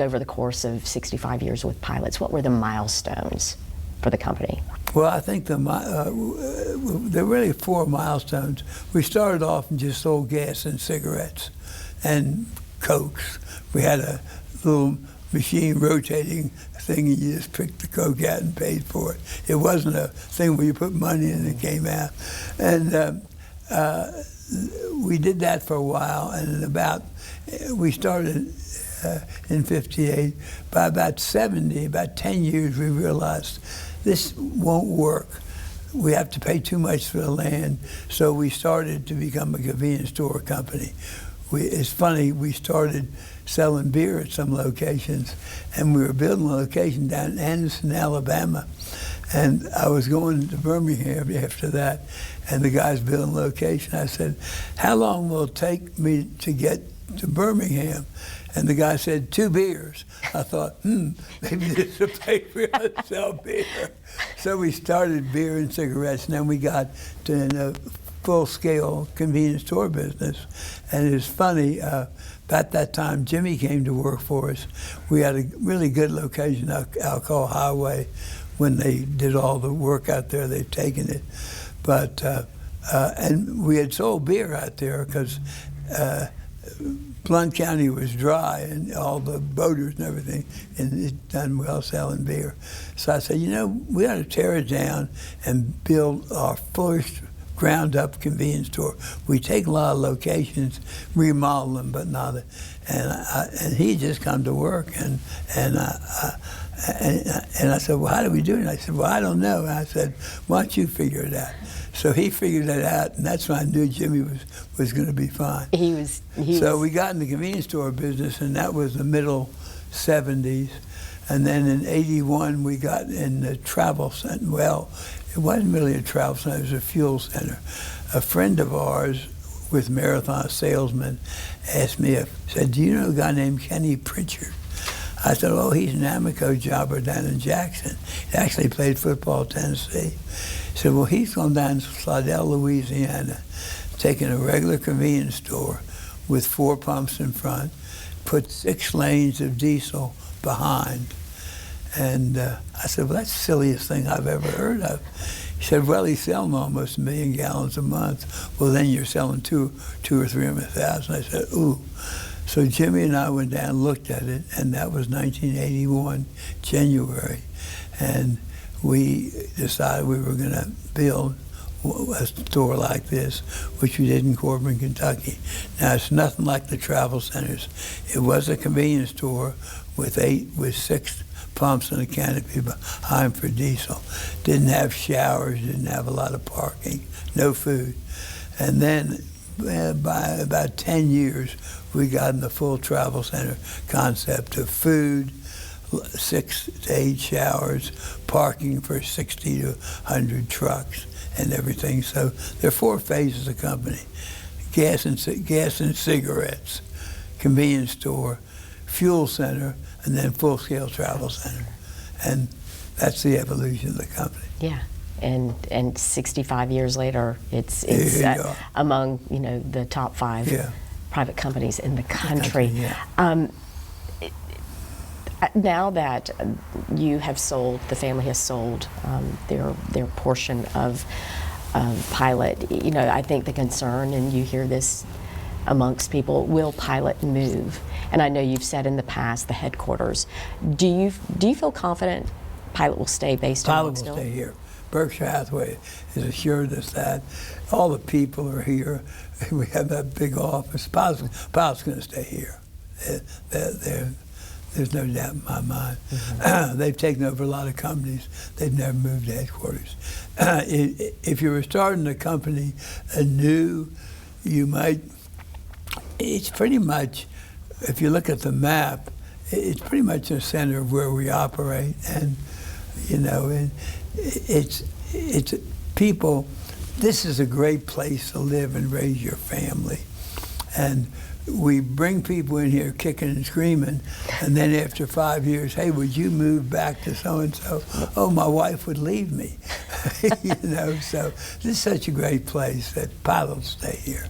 over the course of 65 years with pilots, what were the milestones for the company? Well, I think there were really 4 milestones. We started off and just sold gas and cigarettes and Cokes. We had a little machine rotating thing, and you just picked the Coke out and paid for it. It wasn't a thing where you put money in and it came out. And we did that for a while, and we started in 58. By about 70, about 10 years, we realized this won't work. We have to pay too much for the land, so we started to become a convenience store company. It's funny, we started selling beer at some locations, and we were building a location down in Anderson, Alabama. And I was going to Birmingham after that, and the guy's building a location. I said, how long will it take me to get to Birmingham? And the guy said, 2 beers. I thought, maybe this will pay for us to sell beer. So we started beer and cigarettes, and then we got to a full-scale convenience store business. And it was funny, about that time, Jimmy came to work for us. We had a really good location, Alcoa Highway. When they did all the work out there, they'd taken it. But, and we had sold beer out there because Blount County was dry and all the boaters and everything, and it done well selling beer. So I said, we ought to tear it down and build our first ground-up convenience store. We take a lot of locations, remodel them, but not. And he just come to work, and I said, well, how do we do it? And I said, well, I don't know. And I said, why don't you figure it out? So he figured it out, and that's when I knew Jimmy was going to be fine. So we got in the convenience store business, and that was the middle 70s. And then in 81, we got in the travel center. Well, it wasn't really a travel center, it was a fuel center. A friend of ours with Marathon Salesman asked me, said, do you know a guy named Kenny Pritchard? I said, oh, he's an Amoco jobber down in Jackson. He actually played football at Tennessee. He said, well, he's gone down to Slidell, Louisiana, taking a regular convenience store with 4 pumps in front, put 6 lanes of diesel behind. And I said, well, that's the silliest thing I've ever heard of. He said, well, he's selling almost 1 million gallons a month. Well, then you're selling 200 or 300,000. I said, ooh. So Jimmy and I went down and looked at it, and that was 1981, January. And we decided we were going to build a store like this, which we did in Corbin, Kentucky. Now, it's nothing like the travel centers. It was a convenience store with 6 pumps and a canopy behind for diesel. Didn't have showers, didn't have a lot of parking, no food. And then by about 10 years, we got in the full travel center concept of food, 6 to 8 showers, parking for 60 to 100 trucks and everything. So there are 4 phases of the company: gas and cigarettes, convenience store, fuel center, and then full-scale travel center. And that's the evolution of the company. Yeah. And 65 years later, it's among the top 5 private companies in the country. Now that you have sold, the family has sold their portion of Pilot, I think the concern, and you hear this amongst people, will Pilot move? And I know you've said in the past the headquarters. Do you feel confident Pilot will stay based in Knoxville? Pilot will stay here. Berkshire Hathaway has assured us that. All the people are here. We have that big office. Pilot's going to stay here. There's no doubt in my mind. Mm-hmm. They've taken over a lot of companies. They've never moved to headquarters. If you were starting a company anew, you might. It's pretty much, if you look at the map, it's pretty much the center of where we operate, and it's people. This is a great place to live and raise your family, and we bring people in here kicking and screaming, and then after 5 years, hey, would you move back to so-and-so? Oh, my wife would leave me. So this is such a great place that Pilot will stay here.